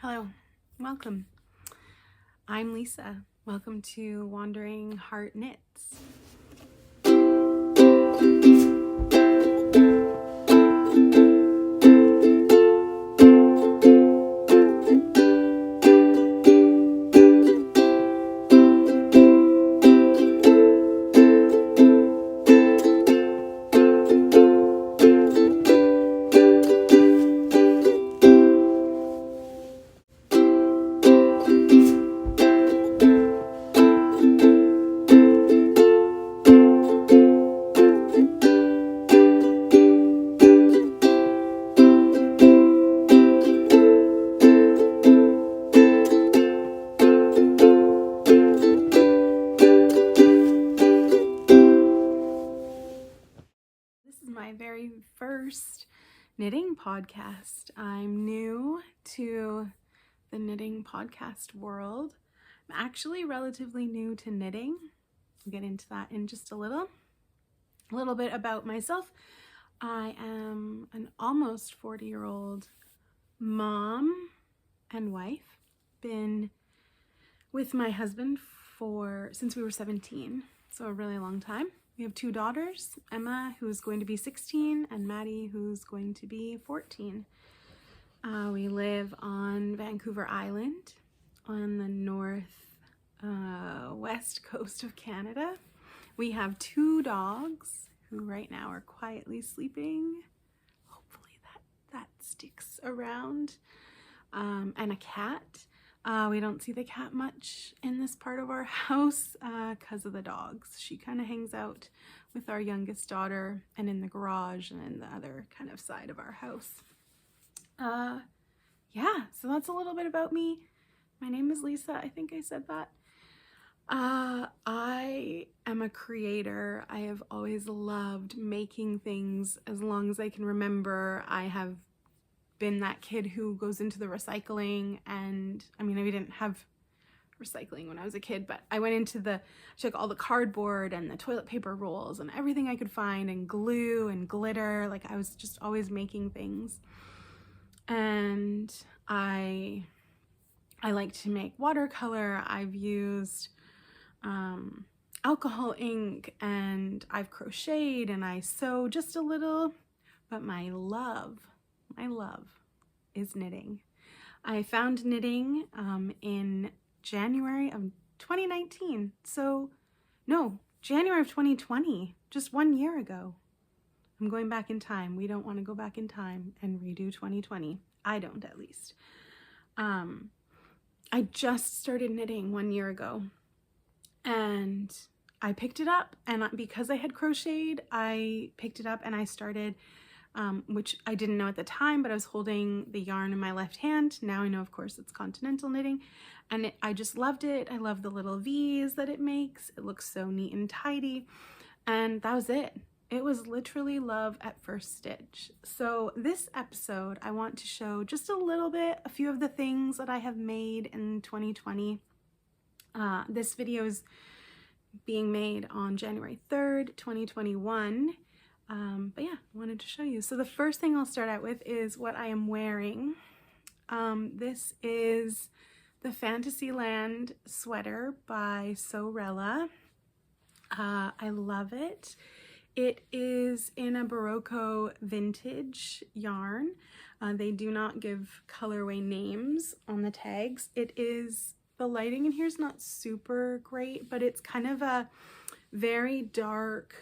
Hello, welcome. I'm Lisa. Welcome to Wandering Heart Knits. My very first knitting podcast. I'm new to the knitting podcast world. I'm actually relatively new to knitting. We'll get into that in just a little bit about myself. I am an almost 40-year-old mom and wife. Been with my husband since we were 17, so a really long time. We have two daughters, Emma, who's going to be 16, and Maddie, who's going to be 14. We live on Vancouver Island on the west coast of Canada. We have two dogs who right now are quietly sleeping. Hopefully that sticks around. And a cat. We don't see the cat much in this part of our house because of the dogs. She kind of hangs out with our youngest daughter and in the garage and in the other kind of side of our house. Yeah, so that's a little bit about me. My name is Lisa. I think I said that. I am a creator. I have always loved making things as long as I can remember. I have been that kid who goes into the recycling, and I mean, we didn't have recycling when I was a kid, but I took all the cardboard and the toilet paper rolls and everything I could find, and glue and glitter. Like, I was just always making things. And I like to make watercolor. I've used alcohol ink, and I've crocheted, and I sew just a little, but my love is knitting. I found knitting in January of 2019. January of 2020, just 1 year ago. I'm going back in time. We don't want to go back in time and redo 2020. I don't, at least. I just started knitting 1 year ago, and I picked it up, and because I had crocheted, I picked it up and I started which I didn't know at the time, but I was holding the yarn in my left hand. Now I know, of course, it's continental knitting, and I just loved it. I love the little V's that it makes. It looks so neat and tidy, and that was it. It was literally love at first stitch. So this episode, I want to show just a few of the things that I have made in 2020. This video is being made on January 3rd, 2021. But yeah, I wanted to show you. So the first thing I'll start out with is what I am wearing. This is the Fantasyland sweater by Sorella. I love it. It is in a Barocco vintage yarn. They do not give colorway names on the tags. The lighting in here is not super great, but it's kind of a very dark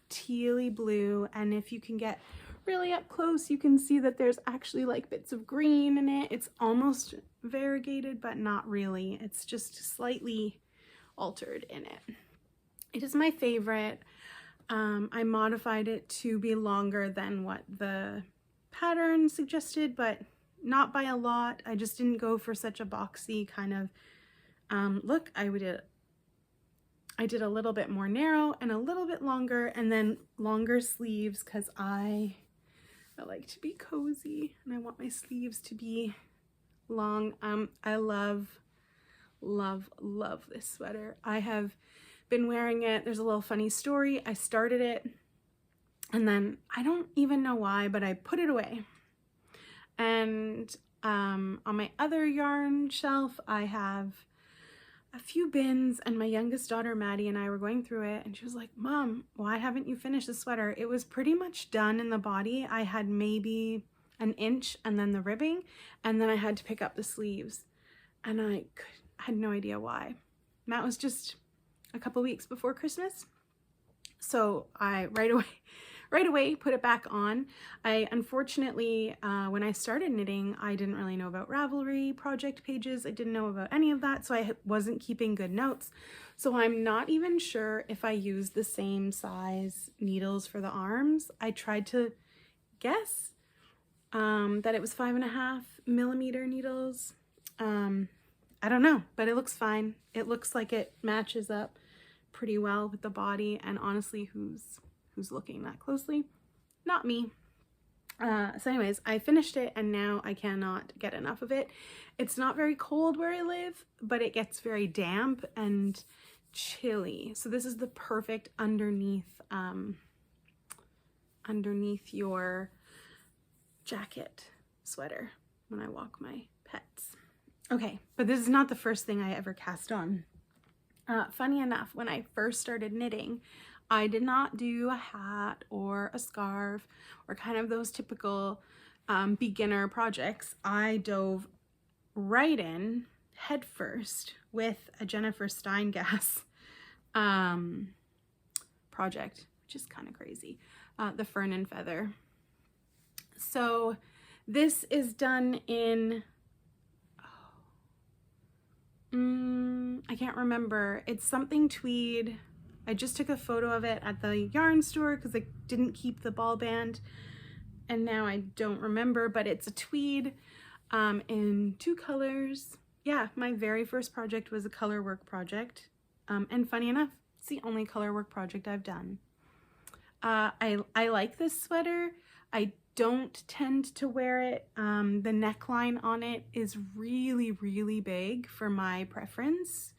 tealy blue, and if you can get really up close, you can see that there's actually like bits of green in it. It's almost variegated, but not really. It's just slightly altered in it. It is my favorite. I modified it to be longer than what the pattern suggested, but not by a lot. I just didn't go for such a boxy kind of look. I did a little bit more narrow and a little bit longer, and then longer sleeves because I like to be cozy and I want my sleeves to be long. I love this sweater. I have been wearing it. There's a little funny story. I started it and then I don't even know why, but I put it away. And On my other yarn shelf, I have a few bins, and my youngest daughter, Maddie, and I were going through it, and she was like, Mom, why haven't you finished the sweater? It was pretty much done in the body. I had maybe an inch and then the ribbing, and then I had to pick up the sleeves, and I had no idea why. And that was just a couple weeks before Christmas. So I right away put it back on. I unfortunately, when I started knitting, I didn't really know about Ravelry project pages. I didn't know about any of that, so I wasn't keeping good notes. So I'm not even sure if I used the same size needles for the arms. I tried to guess that it was 5.5 millimeter needles. I don't know, but it looks fine. It looks like it matches up pretty well with the body, and honestly, who's looking that closely? Not me. So anyways, I finished it, and now I cannot get enough of it. It's not very cold where I live, but it gets very damp and chilly. So this is the perfect underneath your jacket sweater when I walk my pets. Okay, but this is not the first thing I ever cast on. Funny enough, when I first started knitting, I did not do a hat or a scarf or kind of those typical beginner projects. I dove right in head first with a Jennifer Steingass project, which is kind of crazy, the Fern and Feather. So this is done in, I can't remember. It's something tweed. I just took a photo of it at the yarn store because I didn't keep the ball band, and now I don't remember, but it's a tweed in 2 colors. Yeah, my very first project was a color work project, and funny enough, it's the only color work project I've done. I like this sweater. I don't tend to wear it. The neckline on it is really, really big for my preference.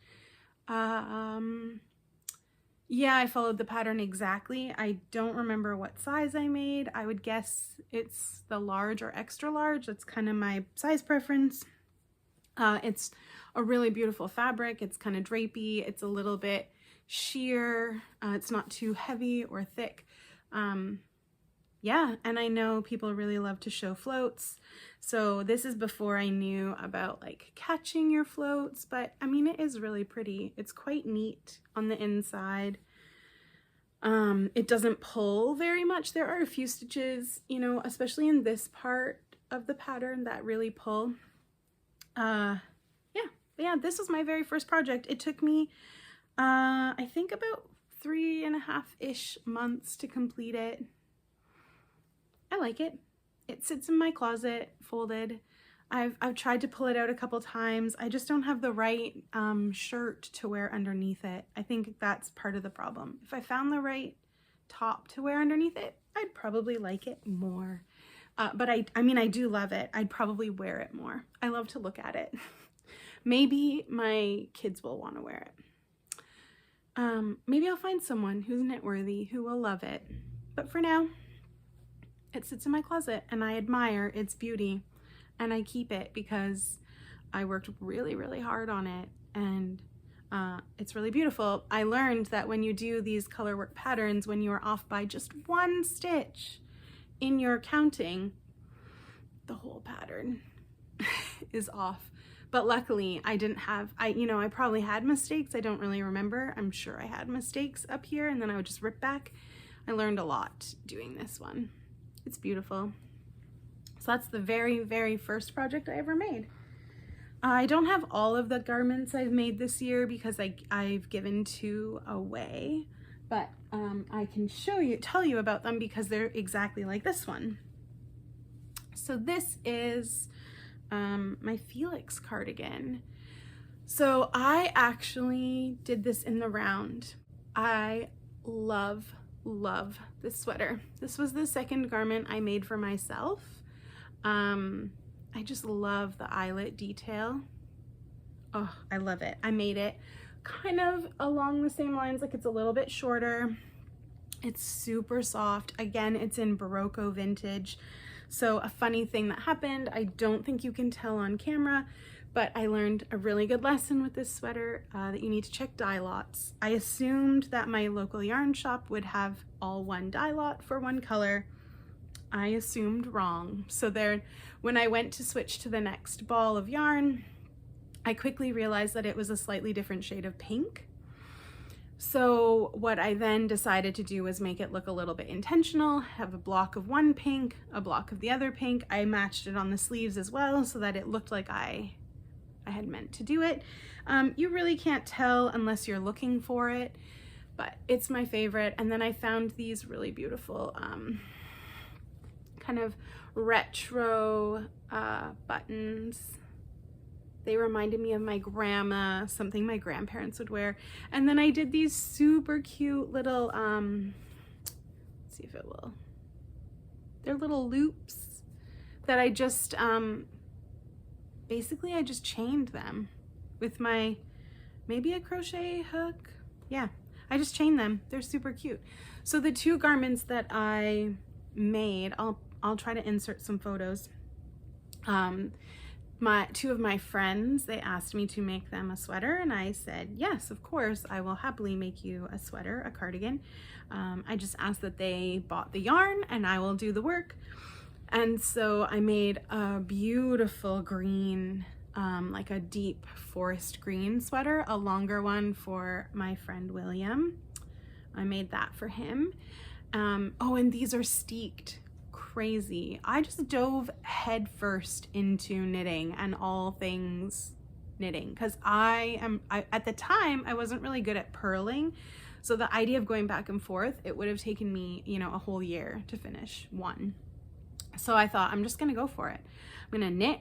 Yeah, I followed the pattern exactly. I don't remember what size I made. I would guess it's the large or extra large. That's kind of my size preference. It's a really beautiful fabric. It's kind of drapey. It's a little bit sheer. It's not too heavy or thick. Yeah, and I know people really love to show floats. So this is before I knew about like catching your floats, but I mean, it is really pretty. It's quite neat on the inside. It doesn't pull very much. There are a few stitches, you know, especially in this part of the pattern that really pull. Yeah, this was my very first project. It took me, I think about 3.5-ish months to complete it. I like it. It sits in my closet, folded. I've tried to pull it out a couple times. I just don't have the right shirt to wear underneath it. I think that's part of the problem. If I found the right top to wear underneath it, I'd probably like it more. But I mean, I do love it. I'd probably wear it more. I love to look at it. Maybe my kids will want to wear it. Maybe I'll find someone who's knit-worthy who will love it. But for now, it sits in my closet and I admire its beauty, and I keep it because I worked really, really hard on it, and it's really beautiful. I learned that when you do these color work patterns, when you are off by just 1 stitch in your counting, the whole pattern is off. But luckily I didn't have, I probably had mistakes. I don't really remember. I'm sure I had mistakes up here, and then I would just rip back. I learned a lot doing this one. It's beautiful. So that's the very, very first project I ever made. I don't have all of the garments I've made this year because I've given 2 away, but I can tell you about them because they're exactly like this one. So this is my Felix cardigan. So I actually did this in the round. I love this sweater. This was the second garment I made for myself. I just love the eyelet detail. Oh, I love it. I made it kind of along the same lines, like it's a little bit shorter. It's super soft. Again, it's in Barocco vintage. So a funny thing that happened, I don't think you can tell on camera, but I learned a really good lesson with this sweater, that you need to check dye lots. I assumed that my local yarn shop would have all one dye lot for one color. I assumed wrong. So there, when I went to switch to the next ball of yarn, I quickly realized that it was a slightly different shade of pink. So what I then decided to do was make it look a little bit intentional, have a block of one pink, a block of the other pink. I matched it on the sleeves as well so that it looked like I had meant to do it. You really can't tell unless you're looking for it, but it's my favorite. And then I found these really beautiful kind of retro buttons. They reminded me of my grandma, something my grandparents would wear. And then I did these super cute little, let's see if it will. They're little loops that I just, basically I just chained them with my, maybe a crochet hook. Yeah, I just chained them. They're super cute. So the two garments that I made, I'll try to insert some photos. Two of my friends, they asked me to make them a sweater, and I said, yes, of course, I will happily make you a sweater, a cardigan. I just asked that they bought the yarn and I will do the work. And so I made a beautiful green, like a deep forest green sweater, a longer one for my friend William. I made that for him. Oh, and these are steeked. Crazy. I just dove head first into knitting and all things knitting because at the time I wasn't really good at purling, so the idea of going back and forth, it would have taken me, you know, a whole year to finish one. So I thought, I'm just gonna go for it. I'm gonna knit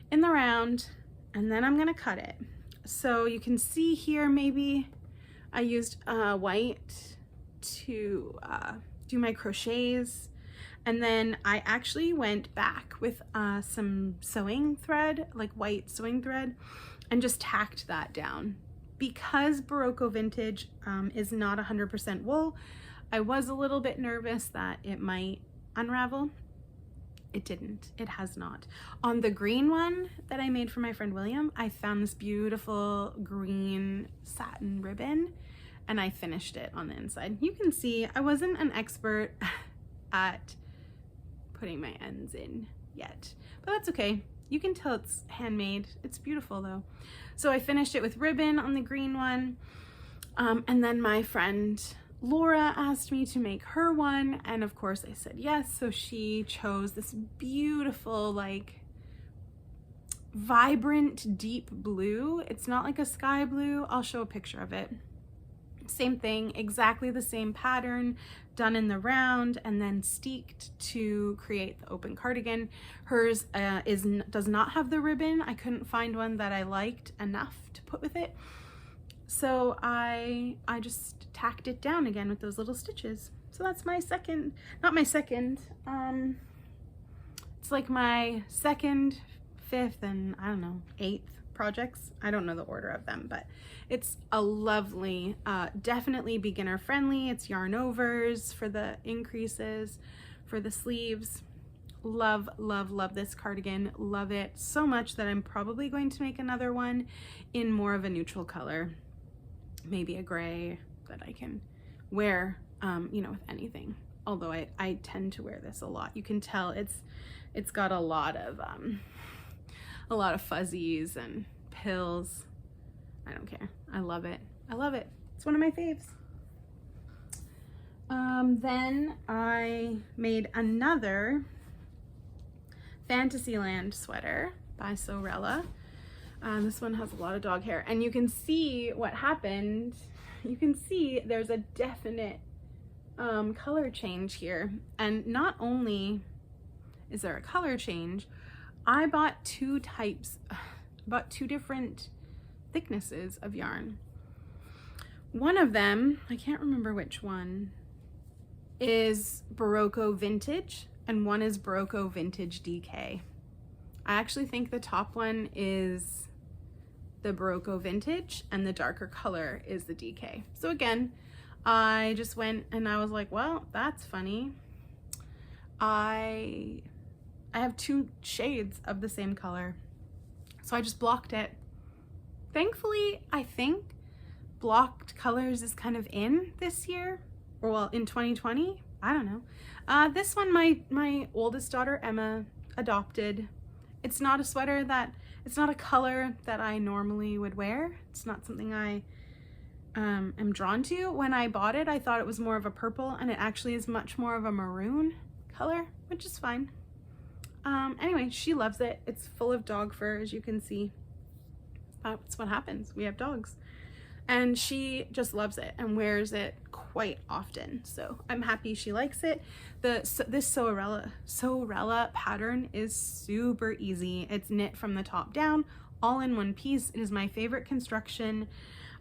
in the round and then I'm gonna cut it. So you can see here, maybe I used white to do my crochets. And then I actually went back with some sewing thread, like white sewing thread, and just tacked that down. Because Barocco Vintage is not 100% wool, I was a little bit nervous that it might unravel. It didn't, it has not. On the green one that I made for my friend William, I found this beautiful green satin ribbon and I finished it on the inside. You can see I wasn't an expert at putting my ends in yet, but that's okay. You can tell it's handmade. It's beautiful though. So I finished it with ribbon on the green one. And then my friend Laura asked me to make her one. And of course I said yes. So she chose this beautiful, like vibrant deep blue. It's not like a sky blue. I'll show a picture of it. Same thing, exactly the same pattern, done in the round and then steeked to create the open cardigan. Hers does not have the ribbon. I couldn't find one that I liked enough to put with it. So I just tacked it down again with those little stitches. So that's my second, not my second, it's like my second, fifth, and I don't know, 8th projects. I don't know the order of them, but it's a lovely, definitely beginner friendly. It's yarn overs for the increases, for the sleeves. Love, love, love this cardigan. Love it so much that I'm probably going to make another one in more of a neutral color, maybe a gray that I can wear, you know, with anything. Although I tend to wear this a lot. You can tell it's got a lot of fuzzies and pills. I don't care. I love it. I love it. It's one of my faves. Then I made another Fantasyland sweater by Sorella. This one has a lot of dog hair, and you can see what happened. You can see there's a definite color change here. And not only is there a color change, I bought two different thicknesses of yarn. One of them, I can't remember which one, is Barocco Vintage and one is Barocco Vintage DK. I actually think the top one is the Barocco Vintage and the darker color is the DK. So again, I just went and I was like, well, that's funny. I I have 2 shades of the same color. So I just blocked it. Thankfully, I think blocked colors is kind of in this year, or well, in 2020. I don't know. This one, my oldest daughter, Emma, adopted. It's not a sweater it's not a color that I normally would wear. It's not something I am drawn to. When I bought it, I thought it was more of a purple, and it actually is much more of a maroon color, which is fine. Anyway, she loves it. It's full of dog fur, as you can see. That's what happens. We have dogs. And she just loves it and wears it quite often. So I'm happy she likes it. This Sorella pattern is super easy. It's knit from the top down, all in one piece. It is my favorite construction.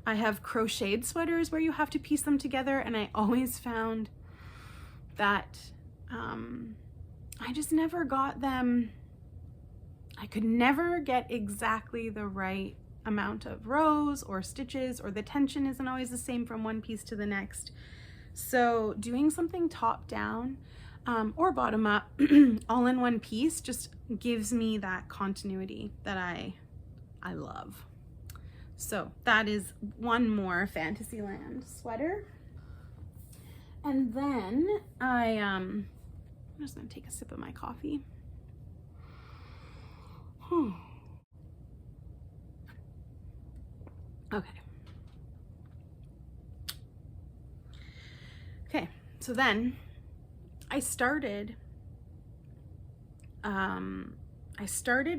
I have crocheted sweaters where you have to piece them together, and I always found that I just never got them. I could never get exactly the right amount of rows or stitches, or the tension isn't always the same from one piece to the next. So doing something top down or bottom up all in one piece just gives me that continuity that I love. So that is one more Fantasyland sweater. And then I'm just gonna take a sip of my coffee. Okay, so then I started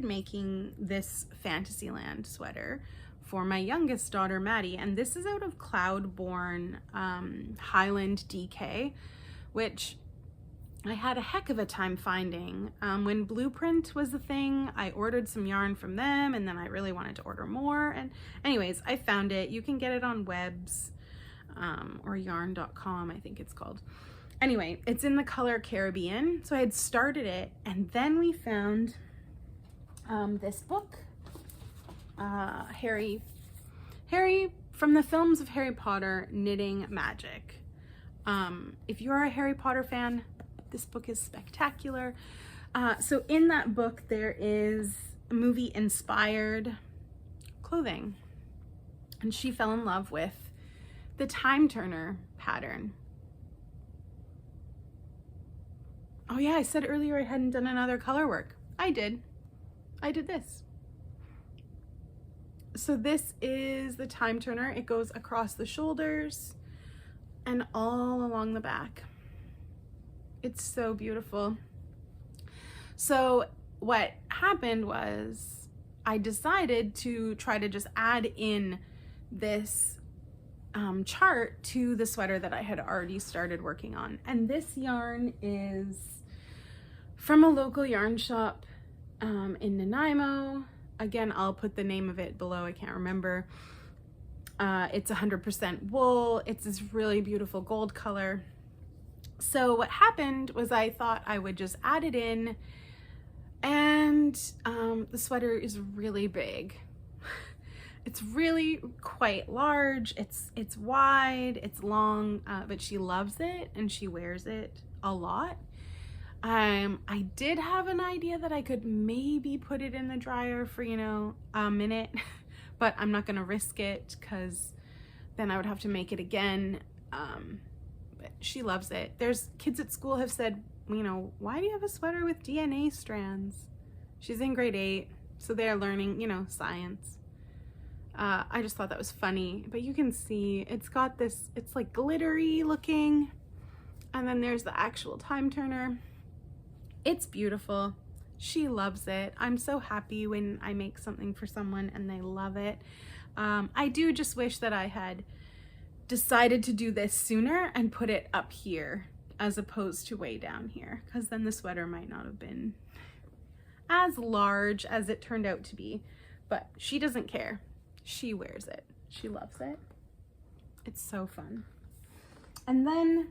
making this Fantasyland sweater for my youngest daughter, Maddie, and this is out of Cloudborn Highland DK, which I had a heck of a time finding. When Blueprint was the thing, I ordered some yarn from them, and then I really wanted to order more. And anyways, I found it. You can get it on Webs or yarn.com, I think it's called. Anyway, it's in the color Caribbean. So I had started it, and then we found this book, Harry from the films of Harry Potter, Knitting Magic. If you're a Harry Potter fan, this book is spectacular. So in that book, there is movie inspired clothing, and she fell in love with the Time Turner pattern. Oh yeah, I said earlier I hadn't done another color work. I did this. So this is the Time Turner. It goes across the shoulders and all along the back. It's so beautiful. So what happened was I decided to try to just add in this chart to the sweater that I had already started working on. And this yarn is from a local yarn shop in Nanaimo. Again, I'll put the name of it below. I can't remember. It's 100% wool. It's this really beautiful gold color. So what happened was I thought I would just add it in, and the sweater is really big. It's really quite large. It's wide, it's long, but she loves it and she wears it a lot. I did have an idea that I could maybe put it in the dryer for, a minute, but I'm not gonna risk it because then I would have to make it again. But she loves it. There's kids at school have said, why do you have a sweater with DNA strands? She's in grade 8, so they're learning, science. I just thought that was funny, but you can see it's got this, it's like glittery looking, and then there's the actual Time Turner. It's beautiful. She loves it. I'm so happy when I make something for someone and they love it. I do just wish that I had decided to do this sooner and put it up here as opposed to way down here, because then the sweater might not have been as large as it turned out to be. But she doesn't care. She wears it. She loves it. It's so fun. And then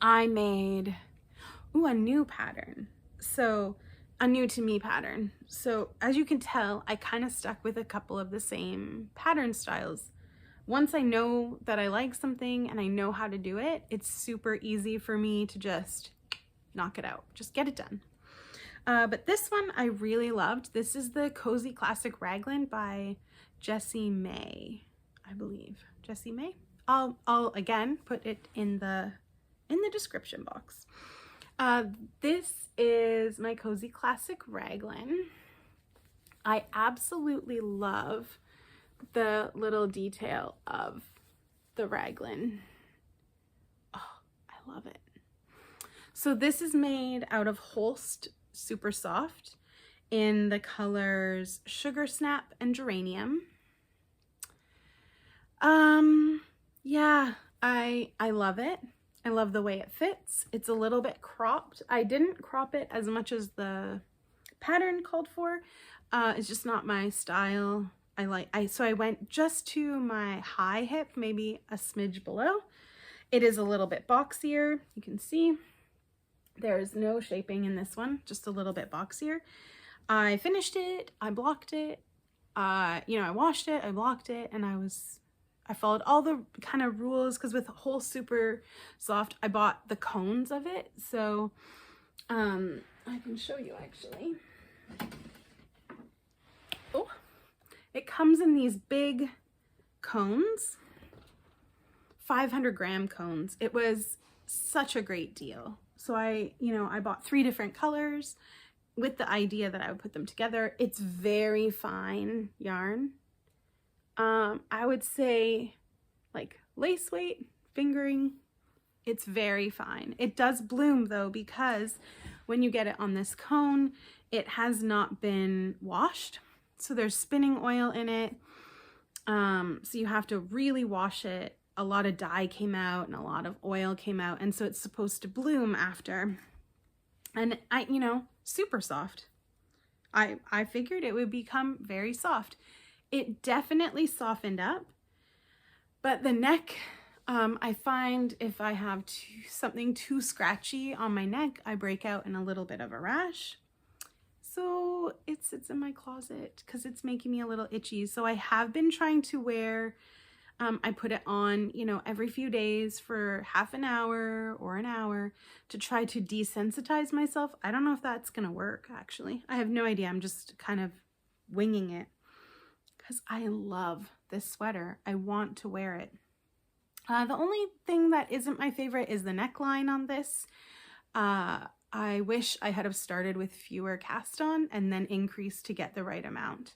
I made a new pattern. So a new to me pattern. So as you can tell, I kind of stuck with a couple of the same pattern styles. Once I know that I like something and I know how to do it, it's super easy for me to just knock it out, just get it done. But this one I really loved. This is the Cozy Classic Raglan by Jessie May, I believe. Jessie May? I'll again put it in the description box. This is my Cozy Classic Raglan. I absolutely love the little detail of the raglan. Oh, I love it. So this is made out of Holst Super Soft in the colors Sugar Snap and Geranium. Yeah, I love it. I love the way it fits. It's a little bit cropped. I didn't crop it as much as the pattern called for. It's just not my style. So I went just to my high hip, maybe a smidge below. It is a little bit boxier. You can see there's no shaping in this one, just a little bit boxier. I finished it, I blocked it, you know, I washed it, I blocked it, and I followed all the kind of rules, because with Whole Super Soft, I bought the cones of it. So I can show you actually. Oh, it comes in these big cones, 500 gram cones. It was such a great deal. So I bought 3 different colors with the idea that I would put them together. It's very fine yarn. I would say like lace weight, fingering, it's very fine. It does bloom though, because when you get it on this cone, it has not been washed. So there's spinning oil in it. So you have to really wash it. A lot of dye came out and a lot of oil came out. And so it's supposed to bloom after. And super soft. I figured it would become very soft. It definitely softened up, but the neck, I find if I have something too scratchy on my neck, I break out in a little bit of a rash. So it sits in my closet because it's making me a little itchy. So I have been trying to wear, I put it on, every few days for half an hour or an hour to try to desensitize myself. I don't know if that's going to work, actually. I have no idea. I'm just kind of winging it because I love this sweater. I want to wear it. The only thing that isn't my favorite is the neckline on this. I wish I had have started with fewer cast on and then increased to get the right amount.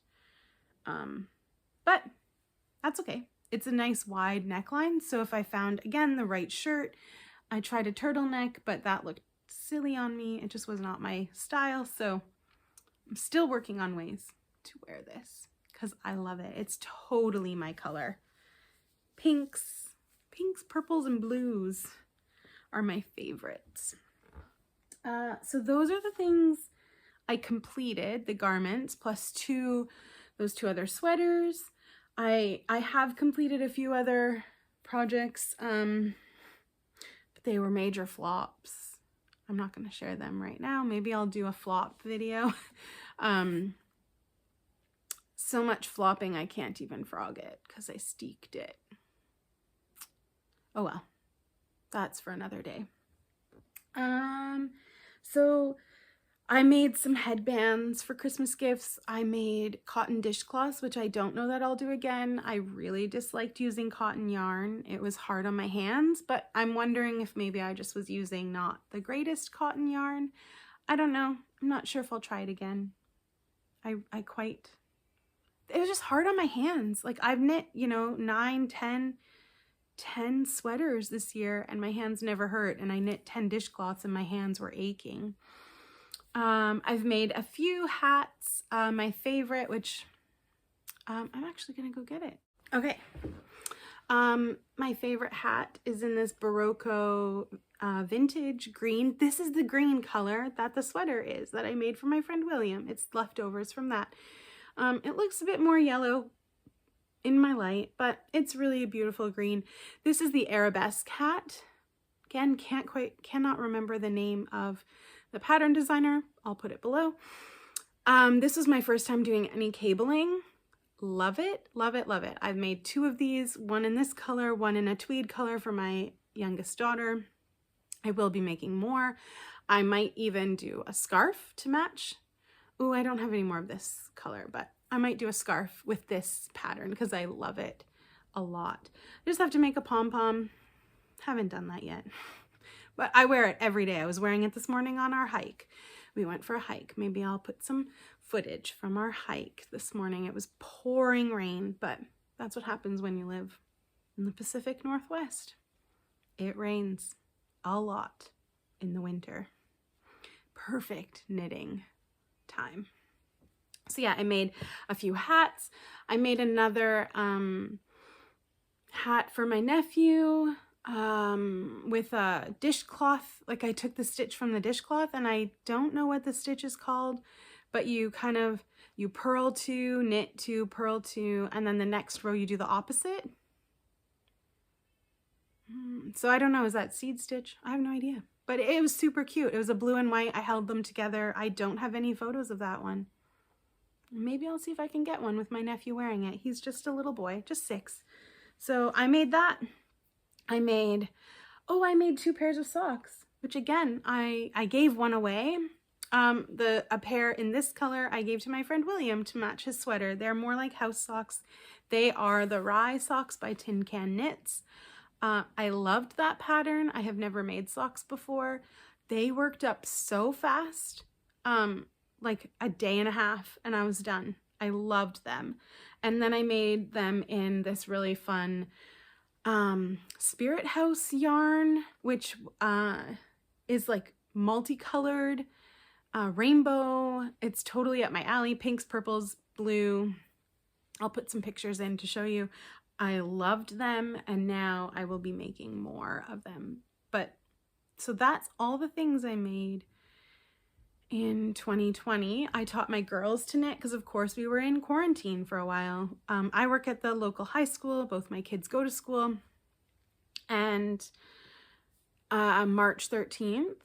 But that's okay. It's a nice wide neckline. So if I found, again, the right shirt, I tried a turtleneck, but that looked silly on me. It just was not my style. So I'm still working on ways to wear this because I love it. It's totally my color. Pinks, purples, and blues are my favorites. So those are the things I completed, the garments, plus those 2 other sweaters. I have completed a few other projects, but they were major flops. I'm not going to share them right now. Maybe I'll do a flop video. So much flopping I can't even frog it because I steeked it. Oh well, that's for another day. So I made some headbands for Christmas gifts. I made cotton dishcloths, which I don't know that I'll do again. I really disliked using cotton yarn. It was hard on my hands, but I'm wondering if maybe I just was using not the greatest cotton yarn. I don't know. I'm not sure if I'll try it again. It was just hard on my hands. Like I've knit, 9, 10 sweaters this year and my hands never hurt, and I knit 10 dishcloths and my hands were aching. I've made a few hats. My favorite, which I'm actually gonna go get it. Okay. My favorite hat is in this Barocco vintage green. This is the green color that the sweater is that I made for my friend William. It's leftovers from that. It looks a bit more yellow in my light, but it's really a beautiful green. This is the Arabesque hat. Again, cannot remember the name of the pattern designer. I'll put it below. This was my first time doing any cabling. Love it, love it, love it. I've made 2 of these, one in this color, one in a tweed color for my youngest daughter. I will be making more. I might even do a scarf to match. Oh, I don't have any more of this color, but I might do a scarf with this pattern because I love it a lot. I just have to make a pom-pom. Haven't done that yet, but I wear it every day. I was wearing it this morning on our hike. We went for a hike. Maybe I'll put some footage from our hike this morning. It was pouring rain, but that's what happens when you live in the Pacific Northwest. It rains a lot in the winter. Perfect knitting time. So yeah, I made a few hats. I made another hat for my nephew with a dishcloth. Like I took the stitch from the dishcloth, and I don't know what the stitch is called, but you purl two, knit two, purl two, and then the next row you do the opposite. So I don't know, is that seed stitch? I have no idea, but it was super cute. It was a blue and white. I held them together. I don't have any photos of that one. Maybe I'll see if I can get one with my nephew wearing it. He's just a little boy, just 6. So I made that. I made 2 pairs of socks, which again, I gave one away. A pair in this color I gave to my friend William to match his sweater. They're more like house socks. They are the Rye socks by Tin Can Knits. I loved that pattern. I have never made socks before. They worked up so fast, like a day and a half, and I was done. I loved them. And then I made them in this really fun Spirit House yarn, which is like multicolored, rainbow. It's totally up my alley. Pinks, purples, blue. I'll put some pictures in to show you. I loved them, and now I will be making more of them. But so that's all the things I made in 2020. I taught my girls to knit because of course we were in quarantine for a while. I work at the local high school. Both my kids go to school. And March 13th,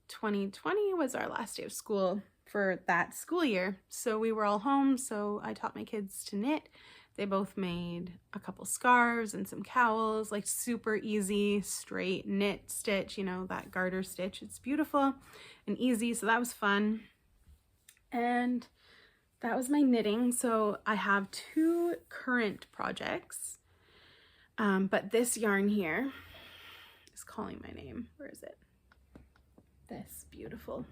2020 was our last day of school for that school year. So we were all home. So I taught my kids to knit. They both made a couple scarves and some cowls, like super easy, straight knit stitch, you know, that garter stitch. It's beautiful and easy. So that was fun. And that was my knitting. So I have 2 current projects. But this yarn here is calling my name. Where is it? This beautiful.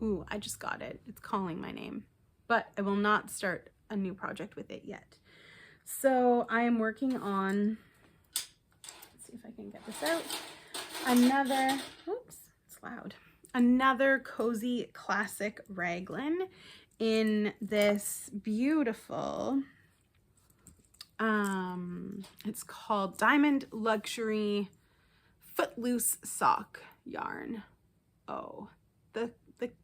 Ooh, I just got it. It's calling my name, but I will not start a new project with it yet. So I am working on, let's see if I can get this out. Oops, it's loud. Another cozy classic raglan in this beautiful, it's called Diamond Luxury Footloose Sock yarn. Oh, the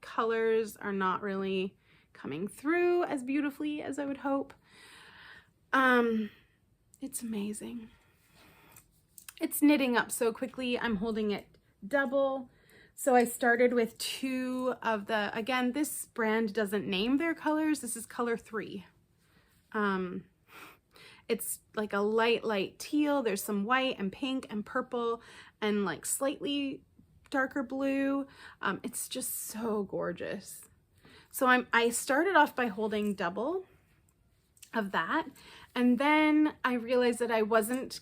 colors are not really coming through as beautifully as I would hope. It's amazing. It's knitting up so quickly. I'm holding it double. So I started with 2 of the, again, this brand doesn't name their colors. This is color 3. It's like a light teal. There's some white and pink and purple and like slightly darker blue. It's just so gorgeous. So I started off by holding double of that. And then I realized that I wasn't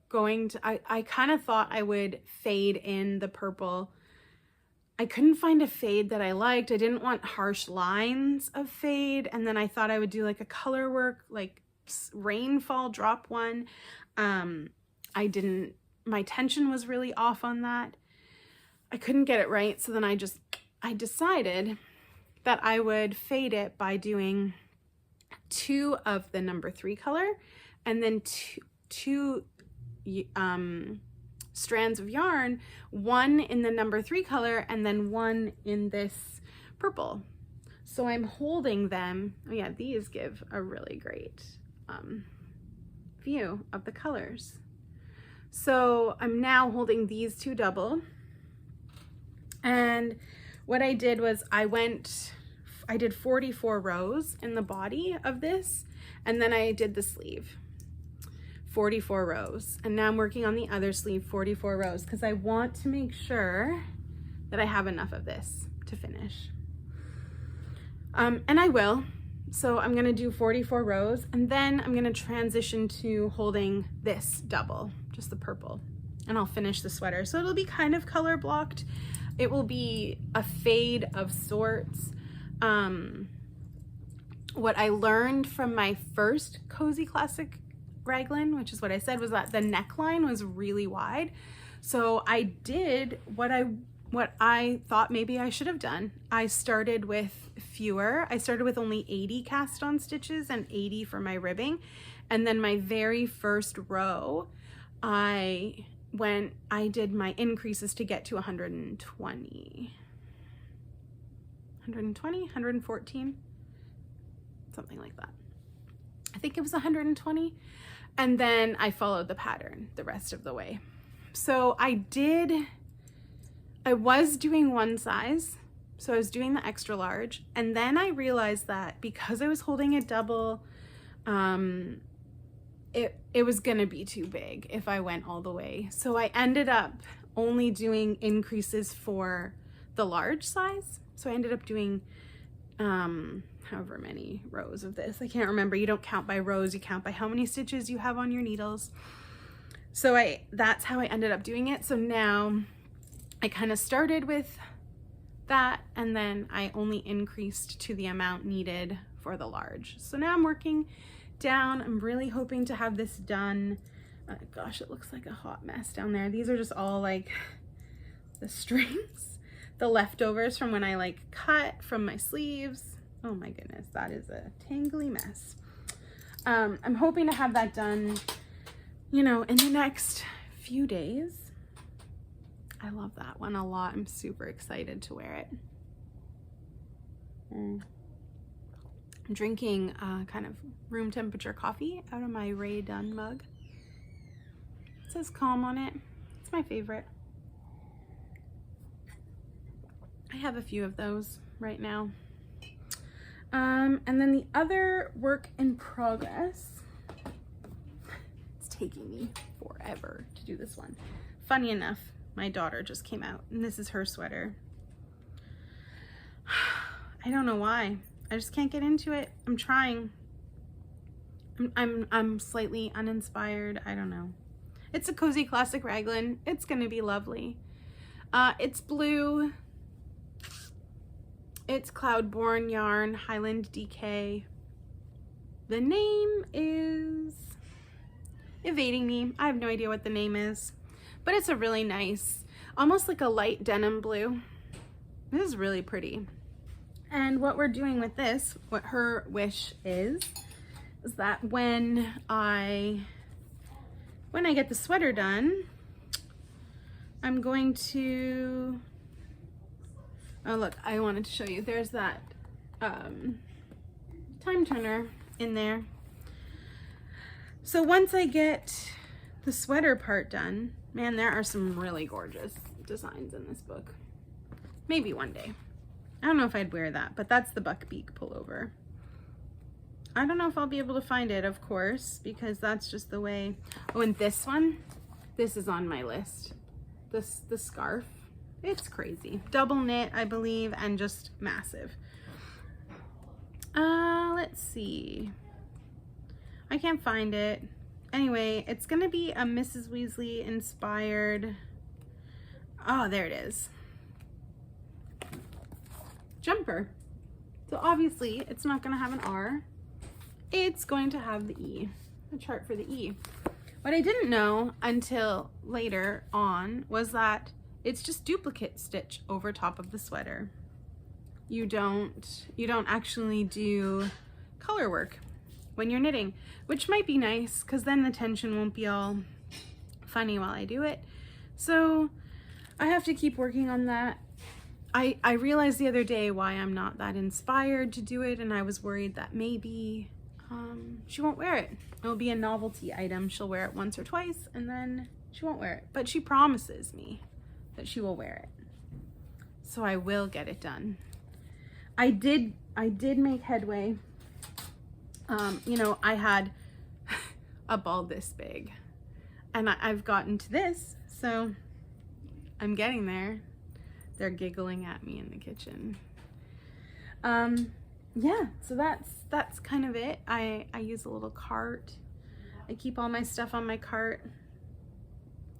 going to, I kind of thought I would fade in the purple. I couldn't find a fade that I liked. I didn't want harsh lines of fade. And then I thought I would do like a color work, like rainfall drop one. My tension was really off on that. I couldn't get it right. So then I decided that I would fade it by doing 2 of the number 3 color and then two strands of yarn, 1 in the number 3 color and then 1 in this purple. So I'm holding them. Oh yeah, these give a really great view of the colors. So I'm now holding these 2 double. And what I did was I did 44 rows in the body of this, and then I did the sleeve. 44 rows. And now I'm working on the other sleeve, 44 rows, because I want to make sure that I have enough of this to finish. And I will. So I'm gonna do 44 rows, and then I'm gonna transition to holding this double, just the purple, and I'll finish the sweater. So it'll be kind of color blocked. It will be a fade of sorts. What I learned from my first Cozy Classic raglan, which is what I said, was that the neckline was really wide. So I did what I thought maybe I should have done. I started with fewer. I started with only 80 cast on stitches and 80 for my ribbing. And then my very first row, I did my increases to get to 120, 114, something like that. I think it was 120. And then I followed the pattern the rest of the way. So I was doing one size, so I was doing the extra large, and then I realized that because I was holding it double, it was gonna be too big if I went all the way. So I ended up only doing increases for the large size. So I ended up doing however many rows of this. I can't remember. You don't count by rows, you count by how many stitches you have on your needles. So that's how I ended up doing it. So now I kind of started with that, and then I only increased to the amount needed for the large. So now I'm working down. I'm really hoping to have this done. Gosh, it looks like a hot mess down there. These are just all like the strings, the leftovers from when I like cut from my sleeves. Oh my goodness, that is a tangly mess. I'm hoping to have that done, you know, in the next few days. I love that one a lot. I'm super excited to wear it. I'm drinking kind of room temperature coffee out of my Ray Dunn mug. It says calm on it. It's my favorite. I have a few of those right now. And then the other work in progress, it's taking me forever to do this one. Funny enough, my daughter just came out, and this is her sweater. I don't know why. I just can't get into it. I'm trying. I'm slightly uninspired. I don't know. It's a Cozy Classic raglan. It's gonna be lovely. It's blue. It's Cloudborn yarn, Highland DK. The name is evading me. I have no idea what the name is, but it's a really nice, almost like a light denim blue. This is really pretty. And what we're doing with this, what her wish is that when I get the sweater done, I'm going to, oh look, I wanted to show you, there's that time turner in there. So once I get the sweater part done, man, there are some really gorgeous designs in this book. Maybe one day. I don't know if I'd wear that, but that's the buck beak pullover. I don't know if I'll be able to find it, of course, because that's just the way. Oh, and this one, this is on my list. The scarf, it's crazy. Double knit, I believe, and just massive. Let's see. I can't find it. Anyway, it's gonna be a Mrs. Weasley inspired. Oh, there it is. Jumper. So obviously it's not going to have an R. It's going to have the E, the chart for the E. What I didn't know until later on was that it's just duplicate stitch over top of the sweater. You don't actually do color work when you're knitting, which might be nice because then the tension won't be all funny while I do it. So I have to keep working on that. I realized the other day why I'm not that inspired to do it, and I was worried that maybe she won't wear it. It'll be a novelty item. She'll wear it once or twice and then she won't wear it. But she promises me that she will wear it. So I will get it done. I did make headway. You know, I had a ball this big. And I've gotten to this, so I'm getting there. They're giggling at me in the kitchen. Yeah, so that's kind of it. I use a little cart. I keep all my stuff on my cart.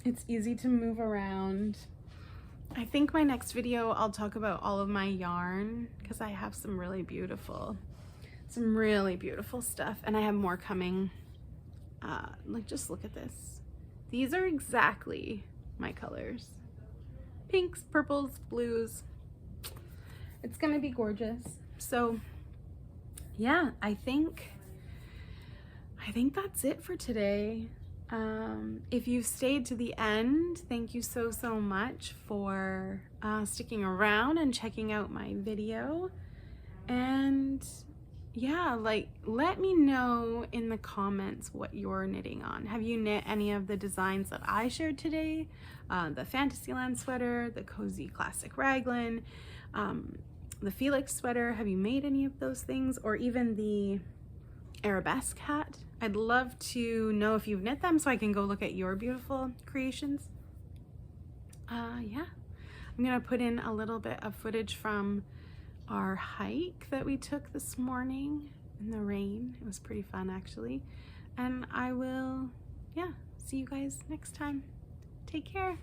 It's easy to move around. I think my next video I'll talk about all of my yarn, because I have some really beautiful stuff, and I have more coming. Like, just look at this. These are exactly my colors. Pinks, purples, blues. It's gonna be gorgeous. So yeah, I think that's it for today. If you've stayed to the end, thank you so much for sticking around and checking out my video. And yeah, like, let me know in the comments what you're knitting on. Have you knit any of the designs that I shared today? The Fantasyland sweater, the Cozy Classic Raglan, the Felix sweater. Have you made any of those things? Or even the Arabesque hat? I'd love to know if you've knit them so I can go look at your beautiful creations. Yeah, I'm gonna put in a little bit of footage from our hike that we took this morning in the rain. It was pretty fun, actually. And I will, yeah, see you guys next time. Take care.